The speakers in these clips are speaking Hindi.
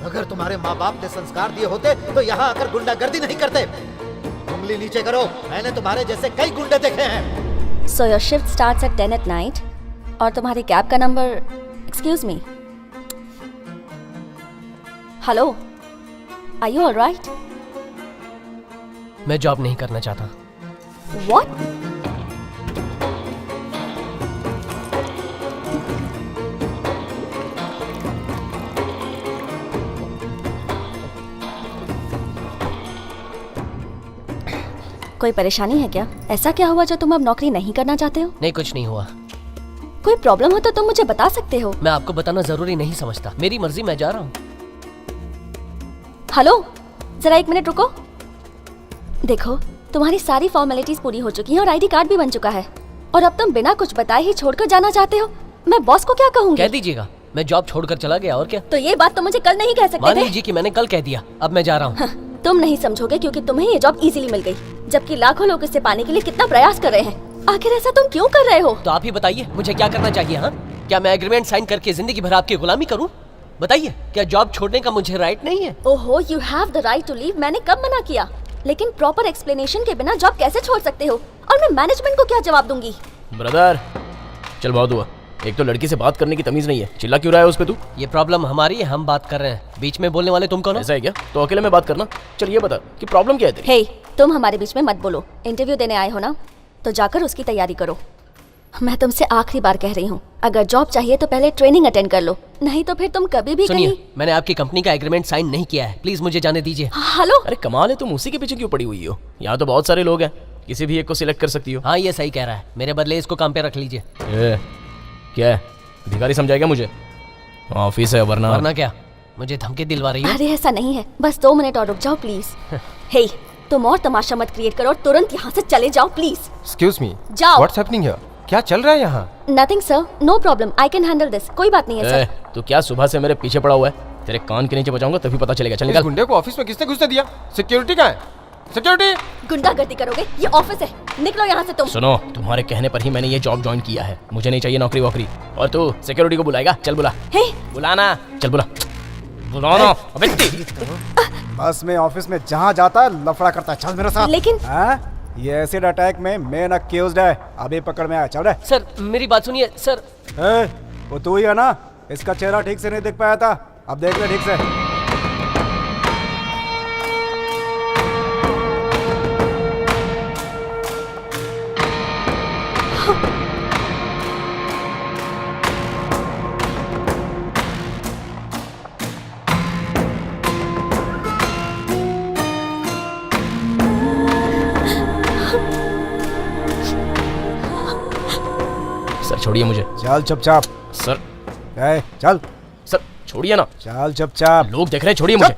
अगर तुम्हारे माँ बाप ने संस्कार दिए होते तो यहाँ आकर गुंडागर्दी नहीं करते। उंगली नीचे करो, मैंने तुम्हारे जैसे कई गुंडे देखे हैं। So your shift starts at 10 at night और तुम्हारी कैब का number, excuse me, hello, are you alright? मैं जॉब नहीं करना चाहता। What? कोई परेशानी है क्या? ऐसा क्या हुआ जो तुम अब नौकरी नहीं करना चाहते हो? नहीं, कुछ नहीं हुआ। कोई प्रॉब्लम हो तो तुम मुझे बता सकते हो। मैं आपको बताना जरूरी नहीं समझता, मेरी मर्जी, मैं जा रहा हूँ। हेलो, जरा एक मिनट रुको। देखो, तुम्हारी सारी फॉर्मेलिटीज पूरी हो चुकी हैं और आईडी कार्ड भी बन चुका है, और अब तुम बिना कुछ बताए ही छोड़कर जाना चाहते हो। मैं बॉस को क्या कहूँगी? कह दीजिएगा मैं जॉब छोड़कर चला गया, और क्या। तो ये बात तो मुझे कल नहीं कह सकते मान थे। लीजिए कि मैंने कल कह दिया, अब मैं जा रहा हूँ। हाँ, तुम नहीं समझोगे क्योंकि तुम्हें ये जॉब इजीली मिल गई, जबकि लाखों लोग इसे पाने के लिए कितना प्रयास कर रहे हैं। आखिर ऐसा तुम क्यों कर रहे हो? तो आप ही बताइए मुझे क्या करना चाहिए। हाँ, क्या मैं एग्रीमेंट साइन करके जिंदगी भर आपकी गुलामी करूँ? बताइए, क्या जॉब छोड़ने का मुझे राइट नहीं है? ओहो, you have the right to leave. मैंने कब मना किया? लेकिन प्रॉपर एक्सप्लेनेशन के बिना जॉब कैसे छोड़ सकते हो? और मैं मैनेजमेंट को क्या जवाब दूंगी? ब्रदर, चल बहुत हुआ। एक तो लड़की से बात करने की तमीज नहीं है, चिल्ला क्यों रहा है उस पे तू? ये प्रॉब्लम हमारी है, हम बात कर रहे हैं, बीच में बोलने वाले तुम कौन हो? ऐसा है क्या? तो अकेले में बात करना। चल ये बता कि प्रॉब्लम क्या है तेरी? हे, तुम हमारे बीच में मत बोलो। इंटरव्यू देने आए हो ना, तो जाकर उसकी तैयारी करो। मैं तुमसे आखिरी बार कह रही हूँ, अगर जॉब चाहिए तो पहले ट्रेनिंग अटेंड कर लो, नहीं तो फिर तुम कभी भी सुनिए, कहीं। मैंने आपकी कंपनी का एग्रीमेंट साइन नहीं किया है, प्लीज मुझे जाने दीजिए। हेलो, अरे कमाल है, तुम उसी के पीछे क्यों पड़ी हुई हो? यहाँ तो बहुत सारे लोग हैं, किसी भी एक को सिलेक्ट कर सकती हो। हाँ, ये सही कह रहा है, मेरे बदले इसको काम पे रख लीजिए। क्या है, भिखारी समझाएगा मुझे? ऑफिस है वरना। वरना क्या, मुझे धमकी दिलवा रही है? अरे ऐसा नहीं है, बस 2 मिनट और रुक जाओ प्लीज। हे, तुम और तमाशा मत क्रिएट करो और तुरंत यहाँ से चले जाओ प्लीज। Excuse me. जाओ। What's happening here? क्या चल रहा है यहाँ? Nothing sir, no problem, I can handle this. कोई बात नहीं है सर। तू क्या सुबह से मेरे पीछे पड़ा हुआ है? तेरे कान के नीचे बजाऊंगा तभी पता चलेगा। चल इस निकल। गुंडे को ऑफिस में किसने घुसने दिया? सिक्योरिटी कहाँ है? सिक्योरिटी! गुंडागर्दी करोगे? ये ऑफिस है, निकलो यहाँ से तुम। सुनो, तुम्हारे कहने पर ही मैंने ये जॉब ज्वाइन किया है, मुझे नहीं चाहिए नौकरी वोकरी। और तू सिक्योरिटी को बुलाएगा? चल बुला। हे, बुलाना, चल बुला। बुलाना। अबे तेरी। बस में ऑफिस में जहाँ जाता है लफड़ा करता है। चल मेरे साथ। लेकिन हाँ? ये एसिड अटैक में मेन अक्यूज्ड है, अभी पकड़ में आया। चल रहे। सर मेरी बात सुनिए सर। वो तू ही है ना? इसका चेहरा ठीक से नहीं देख पाया था, अब देख ले ठीक से। सर छोड़िए मुझे। चल चुपचाप। सर। चल। सर छोड़िए ना। चल चुपचाप। लोग देख रहे हैं, छोड़िए मुझे।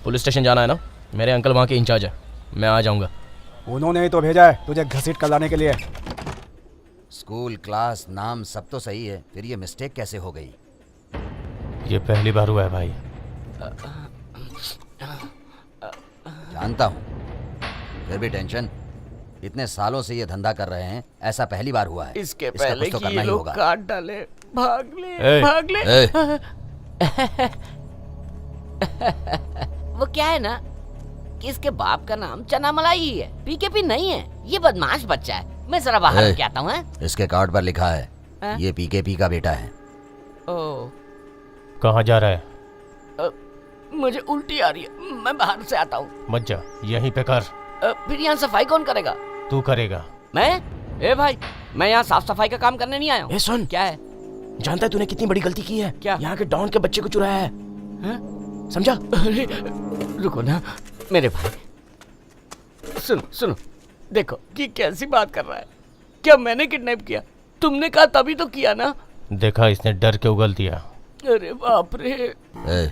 पुलिस स्टेशन जाना है ना? मेरे अंकल वहाँ के इंचार्ज है, मैं आ जाऊँगा। उन्होंने ही तो भेजा है तुझे घसीट कर लाने के लिए। स्कूल, क्लास, नाम सब तो सही है, फिर ये मिस्टेक कैसे हो गई? ये पहली बार हुआ है भाई। जानता हूँ, फिर भी टेंशन। इतने सालों से ये धंधा कर रहे हैं, ऐसा पहली बार हुआ है। इसके इसका पहले कुछ तो कि करना ये ही लोग होगा। काट डाले, भाग ले, ए, भाग ले। ए, वो क्या है ना कि इसके बाप का नाम चना मलाई ही है, पीकेपी नहीं है। ये बदमाश बच्चा है, मैं जरा बाहर ए, लेके आता हूँ। इसके कार्ड पर लिखा है हाँ? ये पीकेपी का बेटा है। ओ, कहाँ जा रहा है? मुझे उल्टी आ रही है, मैं बाहर से आता हूँ। मत जा, यहीं पे कर। फिर यहाँ सफाई कौन करेगा? तू करेगा। मैं? ए भाई, मैं यहाँ साफ सफाई का काम करने नहीं आया हूँ। ए सुन, क्या है? जानता है तूने कितनी बड़ी गलती की है? क्या? यहाँ के डॉन के बच्चे को चुराया है। समझा? अरे रुको ना मेरे भाई, सुनो सुनो, देखो कि कैसी बात कर रहा है। क्या मैंने किडनैप किया? तुमने कहा तभी तो किया ना। देखा, इसने डर के उगल दिया। अरे बाप रे। ए,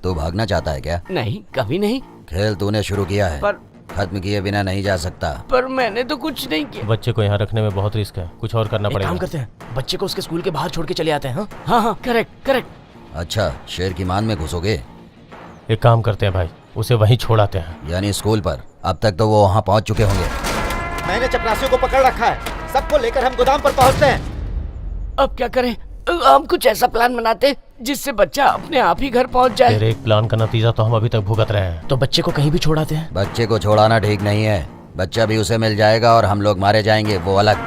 तू भागना चाहता है क्या? नहीं, कभी नहीं। खेल तूने शुरू किया है, पर खत्म किए बिना नहीं जा सकता। पर मैंने तो कुछ नहीं किया। बच्चे को यहाँ रखने में बहुत रिस्क है, कुछ और करना एक पड़ेगा। काम करते हैं, बच्चे को उसके स्कूल के बाहर छोड़ के चले आते हैं। हाँ? हाँ हाँ, करेक्ट करेक्ट। अच्छा, शेर की मान में घुसोगे? एक काम करते हैं भाई, उसे वहीं छोड़ आते हैं। यानी स्कूल पर? अब तक तो वो वहाँ पहुँच चुके होंगे। मैंने चपरासियों को पकड़ रखा है, सबको लेकर हम गोदाम पर पहुंचते हैं। अब क्या करें? हम कुछ ऐसा प्लान बनाते जिससे बच्चा अपने आप ही घर पहुंच जाए। तेरे एक प्लान का नतीजा तो हम अभी तक भुगत रहे हैं। तो बच्चे को कहीं भी छोड़ाते हैं। बच्चे को छोड़ाना ठीक नहीं है। बच्चा भी उसे मिल जाएगा और हम लोग मारे जाएंगे, वो अलग।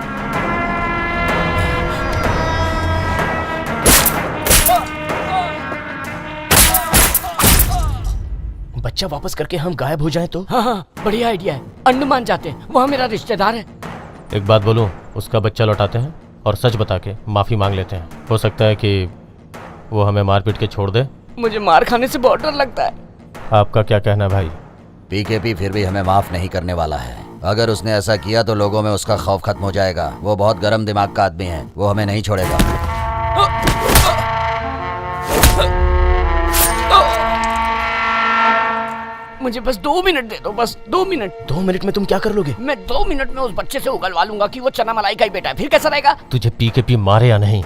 बच्चा वापस करके हम गायब हो जाएं तो? हाँ हाँ, बढ़िया आइडिया है। अंडमान जाते हैं, वहाँ मेरा रिश्तेदार है। एक बात बोलूं, उसका बच्चा लौटाते हैं और सच बता के माफी मांग लेते हैं। हो सकता है कि वो हमें मार पीट के छोड़ दे। मुझे मार खाने से बहुत डर लगता है। आपका क्या कहना है भाई? पीकेपी फिर भी हमें माफ नहीं करने वाला है। अगर उसने ऐसा किया तो लोगों में उसका खौफ खत्म हो जाएगा। वो बहुत गर्म दिमाग का आदमी है, वो हमें नहीं छोड़ेगा। मुझे बस 2 मिनट दे दो, बस 2 मिनट। 2 मिनट में तुम क्या कर लोगे? मैं 2 मिनट में उस बच्चे से उगलवा लूंगा कि वो चना मलाई का ही बेटा है। फिर कैसा रहेगा? तुझे पीकेपी मारे या नहीं,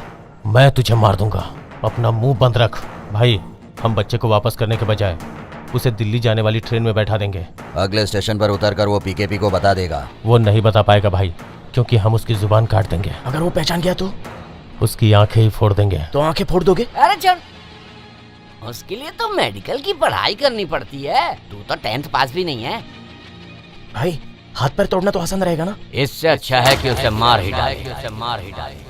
मैं तुझे मार दूंगा। अपना मुंह बंद रख। भाई, हम बच्चे को वापस करने के बजाय उसे दिल्ली जाने वाली ट्रेन में बैठा देंगे। अगले स्टेशन पर उतरकर वो पीकेपी को बता देगा। वो नहीं बता पाएगा भाई, क्योंकि हम उसकी जुबान काट देंगे। अगर वो पहचान गया तो उसकी आंखें ही फोड़ देंगे। तो आंखें फोड़ दोगे? अरे चल, उसके लिए तो मेडिकल की पढ़ाई करनी पड़ती है। तू तो 10th पास भी नहीं है। भाई, हाथ पैर तोड़ना तो आसान रहेगा ना? इससे अच्छा है कि उसे मार ही डाले।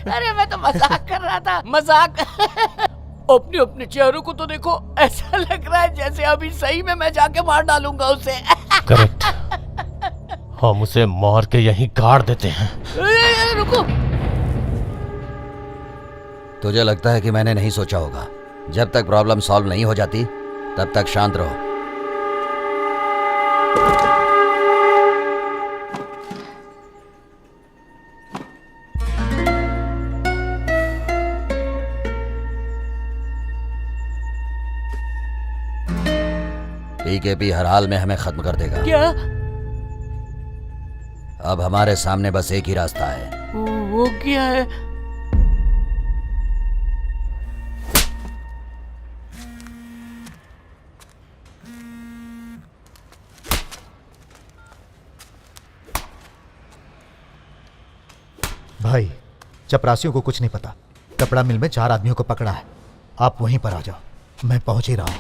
अरे मैं तो मजाक कर रहा था, मजाक। अपने अपने चेहरों को तो देखो, ऐसा लग रहा है जैसे अभी सही में मैं जाके मार डालूंगा उसे। करेक्ट, हम उसे मार के यहीं गाड़ देते हैं। रुको। तुझे लगता है कि मैंने नहीं सोचा होगा? जब तक प्रॉब्लम सॉल्व नहीं हो जाती तब तक शांत रहो। पीकेपी हर हाल में हमें खत्म कर देगा। क्या? अब हमारे सामने बस एक ही रास्ता है। वो क्या है? भाई, चपरासियों को कुछ नहीं पता। कपड़ा मिल में 4 आदमियों को पकड़ा है। आप वहीं पर आ जाओ, मैं पहुंच ही रहा हूं।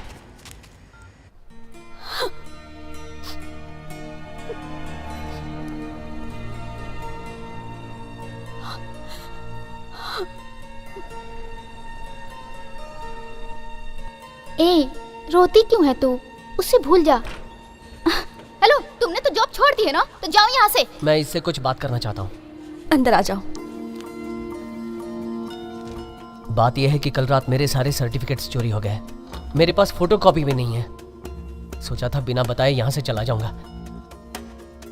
ए, रोती क्यों है तू? उससे भूल जा। हेलो, तुमने तो जॉब छोड़ दी है ना? तो जाओ यहाँ से। मैं इससे कुछ बात करना चाहता हूँ। अंदर आ जाओ। बात यह है कि कल रात मेरे सारे सर्टिफिकेट्स चोरी हो गए। मेरे पास फोटोकॉपी भी नहीं है। सोचा था बिना बताए यहाँ से चला जाऊंगा।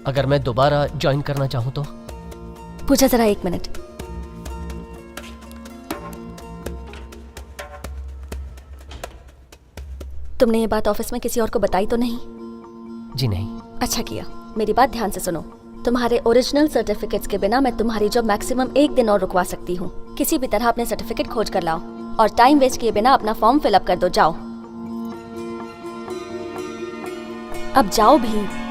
अगर मैं दोबारा ज्वाइन करना चाहूँ तो? पूजा, जरा 1 मिनट। तुमने ये बात ऑफिस में किसी और को बताई तो नहीं? जी नहीं। अच्छा किया। मेरी बात ध्यान से सुनो। तुम्हारे ओरिजिनल सर्टिफिकेट्स के बिना मैं तुम्हारी जॉब मैक्सिमम 1 दिन और रुकवा सकती हूँ। किसी भी तरह अपने सर्टिफिकेट खोज कर लाओ और टाइम वेस्ट किए बिना अपना फॉर्म फिलअप कर दो। जाओ, अब जाओ भी।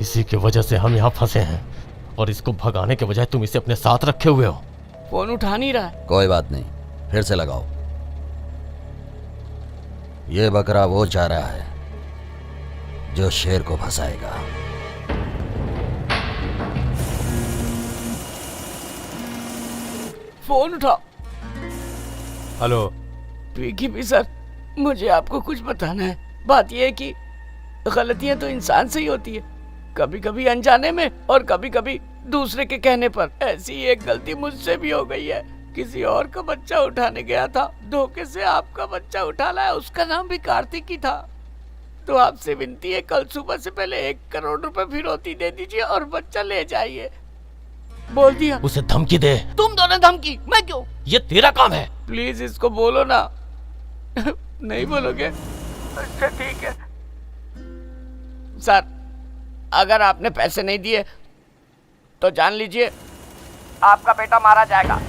इसी की वजह से हम यहाँ फंसे हैं और इसको भगाने के बजाय तुम इसे अपने साथ रखे हुए हो। फोन उठा नहीं रहा है। कोई बात नहीं, फिर से लगाओ। ये बकरा वो चाह रहा है जो शेर को फंसाएगा। फोन उठाओ। हेलो। पीकेपी सर, मुझे आपको कुछ बताना है। बात यह है कि गलतियां तो इंसान से ही होती है, कभी कभी अनजाने में और कभी कभी दूसरे के कहने पर। ऐसी एक गलती मुझसे भी हो गई है। किसी और का बच्चा उठाने गया था, धोखे से आपका बच्चा उठा लाया। उसका नाम भी कार्तिक ही था। तो आपसे विनती है, कल सुबह से पहले 1 करोड़ रुपए फिरौती दे दीजिए और बच्चा ले जाइए। बोल दिया। उसे धमकी दे। तुम दोनों धमकी, मैं क्यों? ये तेरा काम है। प्लीज इसको बोलो ना। नहीं बोलोगे? अच्छा ठीक है। सर, अगर आपने पैसे नहीं दिए तो जान लीजिए आपका बेटा मारा जाएगा।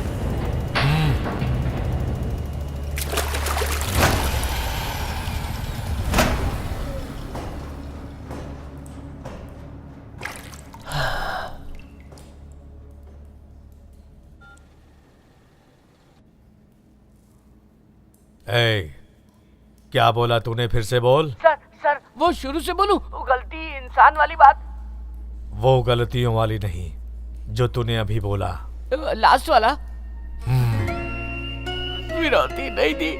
क्या बोला तूने? फिर से बोल। सर वो शुरू से बोलूं? गलती इंसान वाली बात। वो गलतियों वाली नहीं जो तूने अभी बोला। लास्ट वाला? फिरौती नहीं दी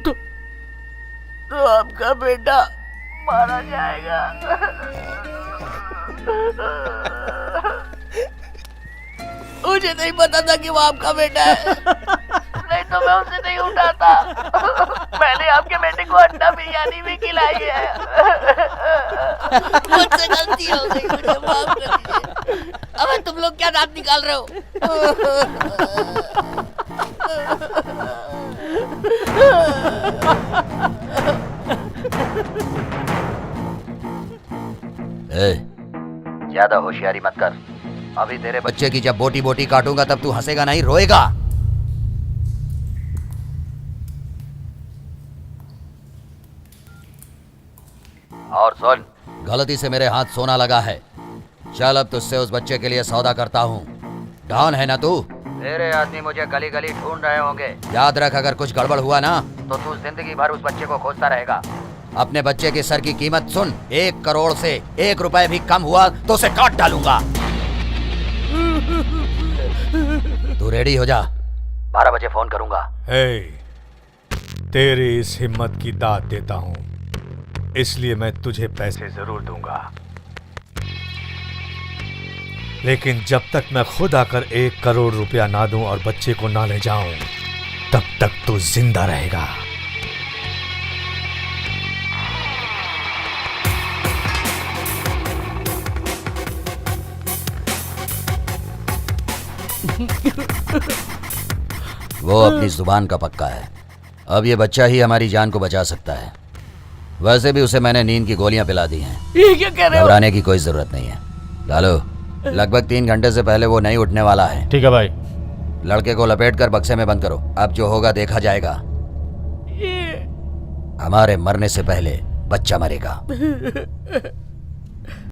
तो आपका बेटा मारा जाएगा। मुझे नहीं पता था कि वो आपका बेटा है, नहीं तो मैं उसे नहीं उठाता। मैंने आपके बेटे को अंडा बिरयानी भी खिलाई है। मुझसे गलती हो गई, मुझे माफ कर दीजिए। अब तुम लोग क्या दांत निकाल रहे हो? ज्यादा होशियारी मत कर। अभी तेरे बच्चे की जब बोटी बोटी काटूंगा तब तू हंसेगा नहीं, रोएगा। और सुन, गलती से मेरे हाथ सोना लगा है। चल अब तुझसे उस बच्चे के लिए सौदा करता हूँ। डॉन है ना तू? तेरे आदमी मुझे गली गली ढूंढ रहे होंगे। याद रख, अगर कुछ गड़बड़ हुआ ना तो तू जिंदगी भर उस बच्चे को खोजता रहेगा। अपने बच्चे के सर की कीमत सुन, 1 करोड़ से 1 रुपए भी कम हुआ तो उसे काट डालूंगा। तू रेडी हो जा, 12 बजे फोन करूंगा। तेरी इस हिम्मत की दाद देता हूँ, इसलिए मैं तुझे पैसे जरूर दूंगा, लेकिन जब तक मैं खुद आकर 1 करोड़ रुपया ना दूं और बच्चे को ना ले जाऊं, तब तक तू जिंदा रहेगा। वो अपनी जुबान का पक्का है। अब ये बच्चा ही हमारी जान को बचा सकता है। वैसे भी उसे मैंने नींद की गोलियां पिला दी हैं। ये क्या कह रहे हो? घबराने की कोई जरूरत नहीं है। लालो, लगभग 3 घंटे से पहले वो नहीं उठने वाला है। ठीक है भाई। लड़के को लपेट कर बक्से में बंद करो। अब जो होगा देखा जाएगा। हमारे मरने से पहले बच्चा मरेगा।